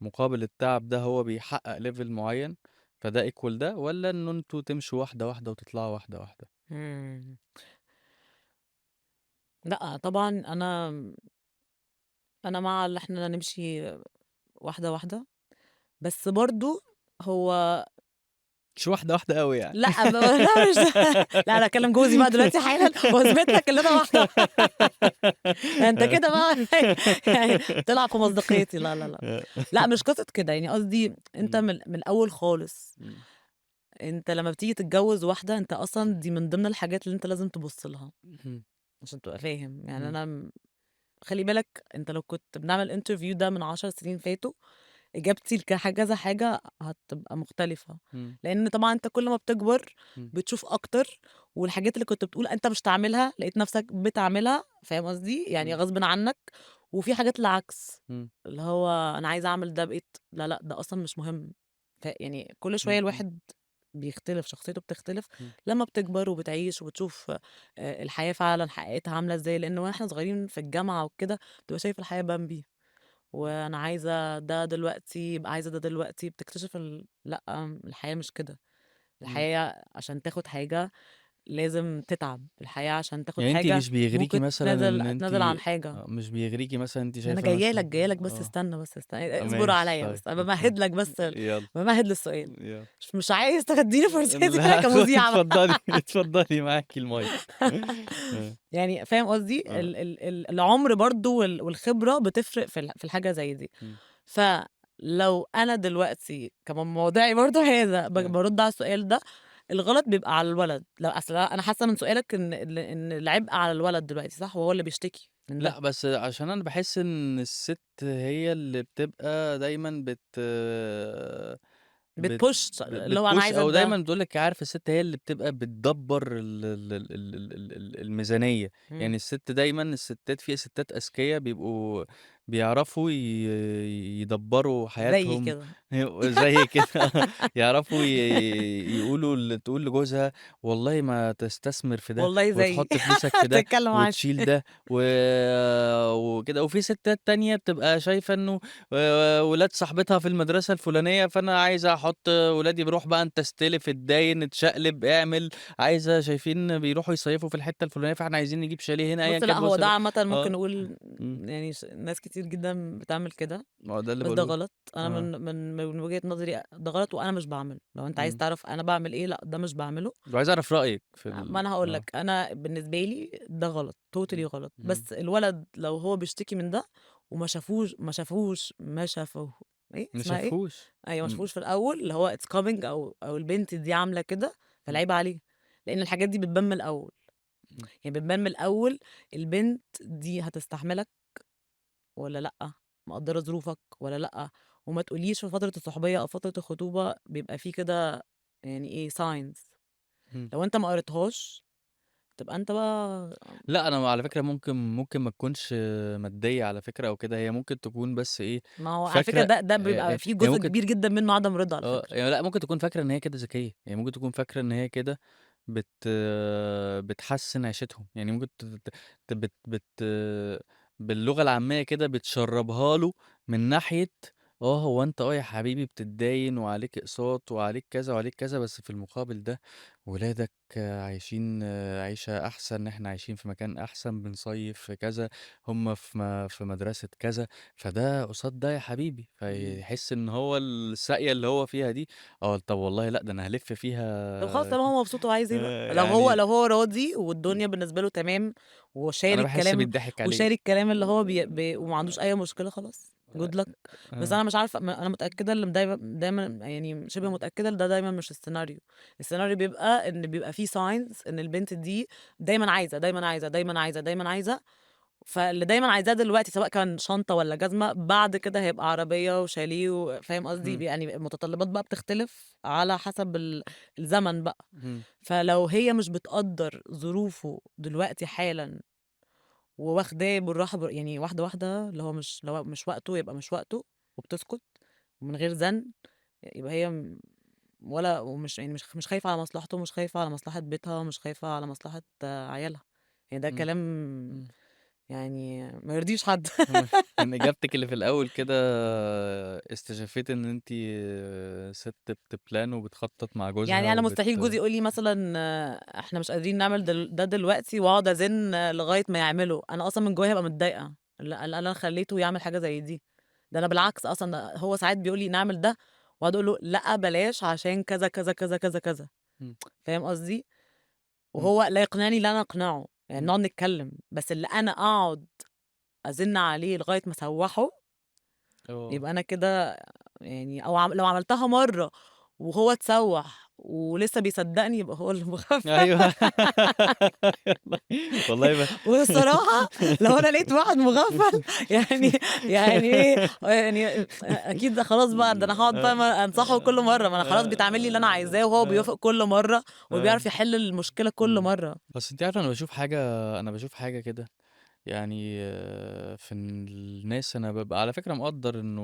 S2: مقابل التعب ده هو بيحقق level معين، فده equal ده، والّا إنه أنتم تمشوا واحدة، واحدة وتطلعوا واحدة، واحدة؟
S1: إمم. لأ طبعًا أنا مع اللي إحنا نمشي واحدة، واحدة، بس برضه هو
S2: مش واحدة، واحدة أوي يعني.
S1: لأ لأ مش لا أنا هاكلم جوزي بقى دلوقتي حالًا وأثبت لك إن أنا واحدة. أنت كده بقى يعني تلعب في مصداقيتي. لا، لا، لأ. لأ مش قصة كده، يعني قصدي أنت
S2: إمم.
S1: من الأول خالص،
S2: إمم.
S1: أنت لمّا بتيجي تتجوّز واحدة، أنت أصلًا دي من ضمن الحاجات اللي أنت لازم تبُص لها
S2: اهم.
S1: عشان تبقى فاهم. يعني
S2: إمم.
S1: أنا خلّي بالك أنت لو كنت بنعمل interview ده من 10 سنين فاتوا، إجابتي كذا حاجة هتبقى مختلفة،
S2: إمم،
S1: لإن طبعًا أنت كل ما بتكبر
S2: إمم،
S1: بتشوف أكتر، والحاجات اللي كنت بتقول أنت مش تعملها، لقيت نفسك بتعملها، فاهم قصدي؟ يعني
S2: إمم،
S1: غصبٍ عنك، وفي حاجات العكس،
S2: إمم،
S1: اللي هو أنا عايزة أعمل ده بقيت لا، ده أصلًا مش مهم، يعني كل شوية
S2: إمم، إمم،
S1: الواحد بيختلف، شخصيته بتختلف
S2: إمم.
S1: لمّا بتكبر وبتعيش وبتشوف الحياة فعلًا حقيقتها عاملة إزاي، لإن وإحنا صغيرين في الجامعة وكده بتبقى شايف الحياة بمبي. وأنا عايزة ده دلوقتي، يبقى عايزة ده دلوقتي، بتكتشف لأ، الحياة مش كده،
S2: إمم.
S1: الحياة عشان تاخد حاجة لازم تتعب، الحياة عشان تاخد
S2: يعني أنتِ
S1: حاجة
S2: مش بيغريكِ
S1: ممكن
S2: مثلًا إن أنتِ
S1: أتنازل عن حاجة.
S2: مش بيغريكِ مثلًا أنتِ
S1: ما أنا
S2: شايفة
S1: جاية لك،
S2: مثلًا
S1: جاية لك بس
S2: آه،
S1: اصبر
S2: ماشي
S1: عليَّ
S2: طيب،
S1: بس، أنا
S2: اتفضلي.
S1: بامهد لك بس
S2: يالّا،
S1: بامهد للسؤال،
S2: يالّا.
S1: مش عايز تدّيني فرصتي أنا
S2: لأ
S1: كمذيعة بقى.
S2: اتفضلي، اتفضلي معاكِ المايك.
S1: يعني فاهم قصدي؟
S2: آه،
S1: العُمر برضه والخبرة بتفرق في الحاجة زي دي.
S2: إمم،
S1: فلو أنا دلوقتي كمان موضوعي برضه هذا
S2: آه.
S1: بارُد على السؤال ده، الغلط بيبقى على الولد، لو أصل أنا حاسة من سؤالك إن العبء على الولد دلوقتي صح؟ وهو اللي بيشتكي من ده،
S2: لأ، بس عشان أنا باحس إن الست هي اللي بتبقى دايمًا بت
S1: بتpush اللي هو أنا
S2: بتpush
S1: عايزة
S2: أو
S1: ده.
S2: دايمًا بتقول لِك عارفة الست هي اللي بتبقى بتدبّر الميزانية،
S1: إمم،
S2: يعني الست دايمًا الستات في ستات أذكيا بيبقوا بيعرفوا يدبّروا
S1: زيي
S2: حياتهم
S1: كده،
S2: زي كده يعرفوا يقولوا تقول لجوزها والله ما تستثمر في ده،
S1: والله زيي
S2: وتحط فلوسك في ده،
S1: بتتكلم عني.
S2: وتشيل ده، وكده، وفي ستات تانية بتبقى شايفة إنه ولاد صاحبتها في المدرسة الفلانية، فأنا عايزة أحُط ولادي بروح بقى أنت استلف، اتداين، اتشقلب، اعمل، عايزة شايفين بيروحوا يصيفوا في الحتة الفلانية، فإحنا عايزين نجيب شاليه هنا أيًا
S1: بُص لأ،
S2: كان
S1: هو ده
S2: بيوصل
S1: عامةً ممكن
S2: آه،
S1: نقول
S2: إمم،
S1: يعني ناس كتير جدًا بتعمل كده.
S2: ما هو ده اللي
S1: بس ده
S2: باقوله لِك،
S1: غلط، أنا
S2: آه،
S1: من وجهة نظري ده غلط وأنا مش باعمله، لو أنت عايز
S2: إمم،
S1: تعرف أنا باعمل إيه، لأ ده مش باعمله.
S2: وعايز أعرف رأيِك في
S1: ما أنا هاقول
S2: آه،
S1: لك، أنا بالنسبة لي ده غلط، totally
S2: إمم،
S1: غلط،
S2: إمم،
S1: بس الولد لو هو بيشتكي من ده وما شافوش ما شافوه إيه،
S2: ما
S1: اسمها إيه؟
S2: شافوش،
S1: أيوه ما
S2: إمم،
S1: شافوش في الأول اللي هو it's coming أو البنت دي عاملة كده،
S2: إمم،
S1: فالعيب عليه، لإن الحاجات دي بتبان من الأول،
S2: إمم،
S1: يعني بتبان من الأول البنت دي هتستحملك والّا لأ، مقدّرة ظروفك والّا لأ، وما تقوليش في فترة الصحوبية أو فترة الخطوبة بيبقى في كده يعني إيه signs
S2: إمم.
S1: لو أنت ما قريتهاش تبقى أنت بقى
S2: لأ، أنا على فكرة ممكن ما تكونش مادية على فكرة أو كده، هي ممكن تكون بس إيه،
S1: ما هو على فكرة
S2: فاكرة
S1: ده بيبقى في
S2: هي
S1: جزء
S2: ممكن
S1: كبير جدًا منه عدم رضا على فكرة.
S2: يعني لأ، ممكن تكون فاكرة إن هي كده ذكية، يعني ممكن تكون فاكرة إن هي كده بت بتحسِّن عيشتهم، يعني ممكن ت ت ت بت بت باللغة العامية كده بتشرّبها له من ناحية هو أنت يا حبيبي بتتداين وعليك أقساط وعليك كذا وعليك كذا، بس في المقابل ده ولادك عايشين عيشة أحسن، إحنا عايشين في مكان أحسن، بنصيّف في كذا، هم في مدرسة كذا، فده قصاد ده يا حبيبي،
S1: إمم.
S2: فيحس إن هو الساقية اللي هو فيها دي طب والله لأ، ده أنا هالِف
S1: طب خلاص
S2: فيها
S1: طالما هو مبسوط وعايز إيه بقى،
S2: يعني
S1: لو هو راضي والدنيا بالنسبة له تمام
S2: أنا
S1: وشاري
S2: باحس
S1: الكلام
S2: بيتضحك عليه.
S1: وشاري الكلام اللي هو وما عندوش أي مشكلة خلاص good luck. بس
S2: آه،
S1: أنا مش عارفة أنا متأكدة اللي دايمًا يعني شبه متأكدة إن ده دايمًا مش السيناريو، السيناريو بيبقى إن بيبقى في signs إن البنت دي دايمًا عايزة، دايمًا عايزة، دايمًا عايزة، دايمًا عايزة، فاللي دايمًا عايزاه دلوقتي سواء كان شنطة والّا جزمة، بعد كده هيبقى عربية وشاليه فاهم قصدي؟
S2: إمم،
S1: يعني المتطلبات بقى بتختلف على حسب الزمن بقى.
S2: إمم،
S1: فلو هي مش بتقدّر ظروفه دلوقتي حالًا وواخداه بالراحة يعني واحدة، واحدة، اللي هو مش وقته يبقى مش وقته وبتسكت ومن غير زن، يبقى هي ولا ومش يعني مش خايفة على مصلحته، مش خايفة على مصلحة بيتها، مش خايفة على مصلحة عيالها. يعني ده
S2: إمم،
S1: كلام
S2: إمم.
S1: يعني ما يرضيش حد.
S2: من إجابتِك اللي في الأول كده استشفيت إن أنتِ سِت بتبلان وبتخطط مع جوزها
S1: يعني أنا مستحيل جوزي يقول لي مثلًا إحنا مش قادرين نعمل ده دلوقتي وأقعد أزن لغاية ما يعمله، أنا أصلًا من جوايا هابقى متضايقة، اللي أنا خلّيته يعمل حاجة زي دي، ده أنا بالعكس أصلًا ده هو ساعات بيقول لي نعمل ده واقعد أقول له لأ بلاش عشان كذا، كذا، كذا، كذا، كذا،
S2: إمم،
S1: فاهم قصدي؟
S2: إمم،
S1: وهو لا يقنعني لا أنا أقنعه، يعني
S2: إمم،
S1: نقعد نتكلم، بس اللي أنا أقعد أزن عليه لغاية ما أسوّحه،
S2: آه،
S1: يبقى أنا كده يعني أو لو عملتها مرّة وهو اتسوّح ولسه بيصدّقني يبقى هو اللي مغفّل.
S2: أيوه. والله
S1: والصراحة لو أنا لقيت واحد مغفّل يعني يعني إيه، يعني أكيد ده خلاص بقى، ده أنا هاقعد بقى أنصحه كل مرّة، ما أنا خلاص بيتعمل لي اللي أنا عايزاه وهو بيوافق كل مرّة
S2: آه.
S1: وبيعرف يحل المشكلة كل
S2: إمم.
S1: مرّة.
S2: بس أنتِ عارفة أنا باشوف حاجة كده، يعني في الناس أنا بابقى على فكرة مقدّر إنه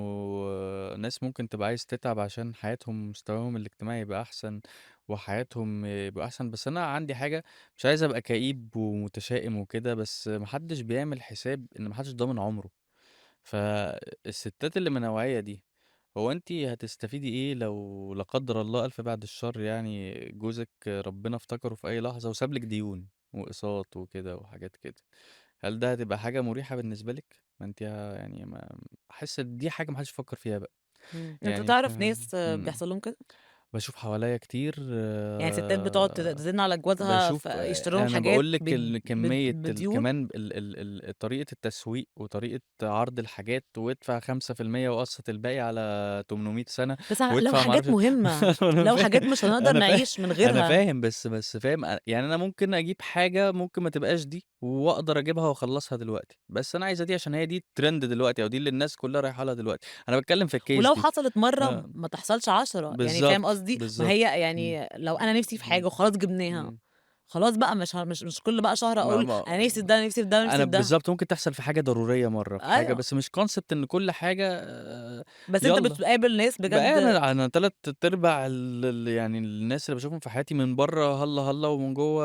S2: ناس ممكن تبقى عايزة تتعب عشان حياتهم مستواهم الاجتماعي يبقى أحسن، وحياتهم يبقى أحسن، بس أنا عندي حاجة مش عايز أبقى كئيب ومتشائم وكده، بس ما حدش بيعمل حساب إن ما حدش ضامن عمره. فالستات اللي من النوعية دي، هو أنتِ هتستفيدي إيه لو لا قدّر الله ألف بعد الشر يعني جوزِك ربنا افتكره في أي لحظة وساب لِك ديون وأقساط وكده وحاجات كده، هل ده هتبقى حاجة مُريحة بالنسبة لِك؟ ما أنتِ يعني ما باحس إن دي حاجة ما حدش يفكّر فيها بقى،
S1: أنت
S2: يعني
S1: تعرف ناس
S2: إمم،
S1: بيحصل لهم كده؟
S2: باشوف حواليّا كتير
S1: يعني ستات بتقعد تزن على جوازها
S2: باشوف
S1: يشتروا لهم
S2: أنا
S1: حاجات
S2: باقول لِك كمية
S1: بديون.
S2: كمان طريقة التسويق وطريقة عرض الحاجات وادفع 5% وقسّط الباقي على 800 سَنة
S1: بس لو
S2: وادفع ما
S1: حاجات
S2: أعرفش
S1: مهمة،
S2: أنا
S1: لو
S2: فاهم
S1: حاجات مش هنقدر
S2: أنا فاهم
S1: نعيش من
S2: أنا
S1: غيرها.
S2: فاهم بس فاهم يعني أنا ممكن أجيب حاجة ممكن ما تبقاش دي وأقدر أجيبها وأخلّصها دلوقتي، بس أنا عايزة دي عشان هي دي الtrend دلوقتي أو دي اللي الناس كلّها رايحة لها دلوقتي، أنا باتكلّم في الcase
S1: ولو
S2: دي.
S1: حصلت مرّة
S2: آه،
S1: ما تحصلش 10، يعني فاهم
S2: بالضبط،
S1: قصدي؟ ما
S2: بالضبط.
S1: هي
S2: إمم،
S1: يعني لو أنا نِفْسي في حاجة
S2: إمم،
S1: وخلاص جبناها،
S2: إمم.
S1: خلاص بقى مش كل بقى شهر
S2: ما
S1: أقول
S2: ما
S1: أنا نِفْسي في ده، نِفْسي في ده، نِفْسي
S2: أنا
S1: في ده.
S2: بالضبط، ممكن تحصل في حاجة ضرورية مرّة، في حاجة
S1: أيوه،
S2: بس مش concept إن كل حاجة
S1: بس أنت
S2: يالّا.
S1: بتقابل ناس
S2: بقى
S1: بجد.
S2: أنا تلات أرباع يعني الناس اللي باشوفهم في حياتي من برّه هالّا هالّا ومن جوّه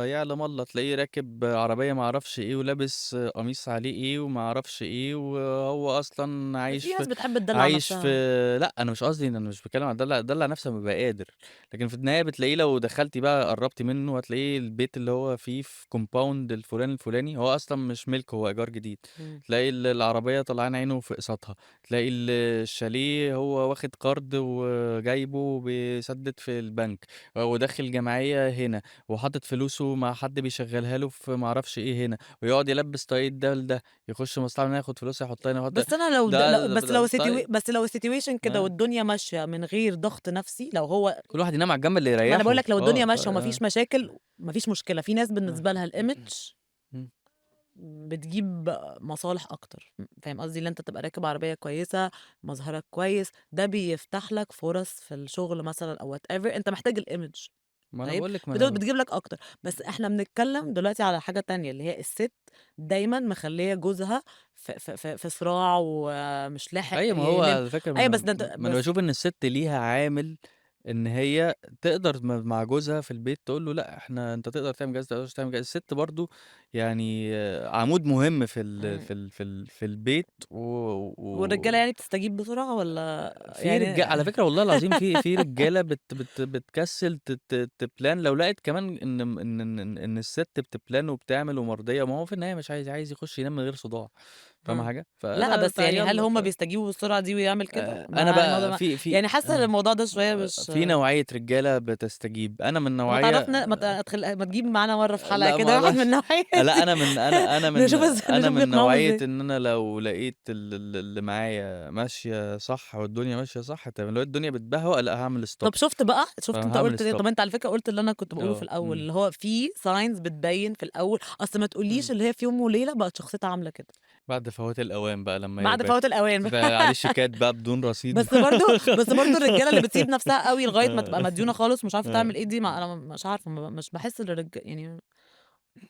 S2: يعلم الله، تلاقيه راكب عربية ما أعرفش إيه ولابس قميص عليه إيه وما أعرفش إيه، وهو أصلًا
S1: في ناس بتحب تدلّع
S2: عايش في
S1: نَفْسها.
S2: لأ، أنا مش قصدي إن أنا مش باتكلم عن أدلّع نفسي لمّا بابقى قادر، لكن في النهاية بتلاقيه لو دخلتِ بقى قرّبتِ منه هتلاقيه البيت اللي هو فيه في compound الفلاني هو أصلًا مش ملك هو إيجار جديد،
S1: إمم.
S2: تلاقي العربية طلعان عينه في أقساطها. تلاقي الشاليه هو واخد قرض وجايبه بيسدد في البنك، وداخل جمعية هنا، وحاطط فلوسه مع حد بيشغّلها له في ما أعرفش إيه هنا، ويقعد يلبّس طاقية ده لده، يخش مصلحة من هنا ياخد فلوسها يحطها هنا
S1: بس أنا لو
S2: ده
S1: بس لو
S2: طيب
S1: بس لو الsituation كده
S2: آه،
S1: والدنيا ماشية من غير ضغط نفسي، لو هو
S2: كل واحد ينام على الجنب اللي
S1: ما أنا باقول
S2: يريّحه،
S1: لك لو الدنيا ماشية وما
S2: آه،
S1: فيش مشاكل، ما فيش مشكلة، في ناس
S2: آه،
S1: بالنسبة لها الimage
S2: إمم،
S1: بتجيب مصالح أكتر. فاهم قصدي؟ اللي أنت تبقى راكب عربية كويسة، مظهرك كويس، ده بيفتح لك فرص في الشغل مثلًا أو whatever، أنت محتاج الimage.
S2: ما أنا
S1: طيب،
S2: باقول لِك ما أنا
S1: بتجيب لك أكتر، بس إحنا بنتكلم دلوقتي على حاجة تانية، اللي هي الست دايمًا مخلية جوزها في صراع ومش لاحق
S2: أيوه، ما هو
S1: يلِم.
S2: على فكرة
S1: أيوه بس ده أنت
S2: ما أنا
S1: بس.
S2: باشوف إن الست ليها عامل إن هي تقدر مع جوزها في البيت تقول له لأ، أنت تقدر تعمل كذا، ما تقدرش تعمل كذا، الست برضه يعني عمود مهم
S1: إمم.
S2: في البيت
S1: والرجالة يعني بتستجيب بسرعة والّا
S2: في
S1: يعني؟
S2: على فكرة والله العظيم في رجالة بتكسل تبلان لو لقت كمان إن الست بتبلان وبتعمل ومرضية، ما هو في النهاية مش عايز يخش ينام من غير صداع، فاهمة
S1: ها.
S2: حاجة؟
S1: لأ، بس يعني هل
S2: يالّا
S1: هُم بيستجيبوا بالسرعة دي ويعمل كده؟
S2: أنا
S1: ما يعني الموضوع
S2: بقى
S1: ما يعني حاسة الموضوع ده شوية
S2: في نوعية رجالة بتستجيب، أنا من
S1: طب ما
S2: نوعية
S1: تعرّفنا، ما تجيب معانا مرّة في حلقة
S2: لأ ما
S1: كده واحد من
S2: أقدرش
S1: النوعية
S2: لأ
S1: دي.
S2: أنا
S1: نشوف
S2: من
S1: بيقنعوهم
S2: نوعية
S1: إزاي.
S2: إن أنا لو لقيت اللي معايا ماشية صح والدنيا ماشية صح تمام، لو لقيت الدنيا بتبهوأ لأ هاعمل stop
S1: طب شُفت بقى، شُفت أنت
S2: فهاعمل
S1: قُلت إيه،
S2: stop
S1: طب أنت على فكرة قُلت اللي أنا كنت باقوله في
S2: آه،
S1: الأول،
S2: إمم،
S1: اللي هو في signs بتبيّن في الأول، أصل ما
S2: إمم.
S1: تقوليش اللي هي في يوم وليلة بقت شخصيتها عاملة كده،
S2: بعد فوات الأوان بقى لمّا
S1: بعد
S2: يبقى
S1: فوات الأوان.
S2: عليه شيكات بقى بدون رصيد
S1: بس برضه الرجالة اللي بتسيب نَفْسها أوي لغاية ما تبقى
S2: آه،
S1: مديونة خالص ومش عارفة
S2: آه.
S1: تعمل إيه، دي ما أنا مش عارفة، مش باحس يعني.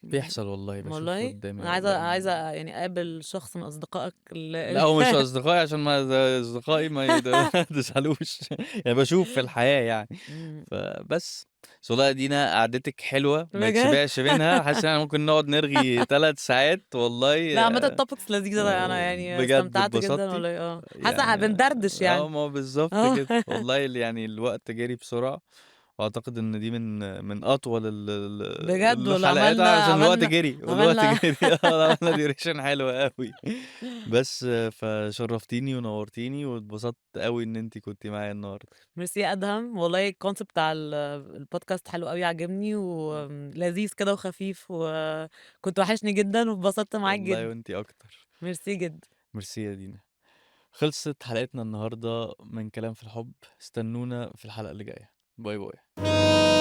S2: بيحصل والله باشوفه
S1: والله
S2: قدّامي
S1: أنا عايزة
S2: والله
S1: يعني أقابل شخص من أصدقائك
S2: لأ هو مش أصدقائي عشان ما أصدقائي ما تزعلوش يعني باشوف في الحياة يعني،
S1: إمم.
S2: فبس. بس والله دينا قعدتِك حلوة ما
S1: بجد.
S2: يتشبعش منها، حاسس إن إحنا ممكن نقعد نرغي 3 ساعات والله
S1: لأ عامةً الtopics لذيذة، أنا يعني
S2: بجد
S1: استمتعت جدًا
S2: اتبسطتِ،
S1: والله حاسة
S2: يعني
S1: بندردش يعني.
S2: ما هو بالضبط
S1: آه.
S2: كده، والله يعني الوقت جري بسرعة، وأعتقد إن دي من أطول
S1: بجد والله
S2: الحلقات
S1: عملنا
S2: عشان الوقت
S1: عملنا
S2: جري، والوقت
S1: عملنا
S2: جري عملنا duration حلو أوي. بس فشرّفتيني ونوّرتيني واتبسطت أوي إن أنتِ كنتِ معايا النهارده.
S1: ميرسي يا أدهم، والله الconcept بتاع الpodcast حلو أوي عاجبني لذيذ كده وخفيف، وكنت وحشني جدًا واتبسطت معاك
S2: والله
S1: جدًا.
S2: وأنتِ أكتر.
S1: ميرسي جدًا.
S2: ميرسي يا دينا. خلصت حلقتنا النهارده من كلام في الحب، استنونا في الحلقة اللي جاية. باي باي.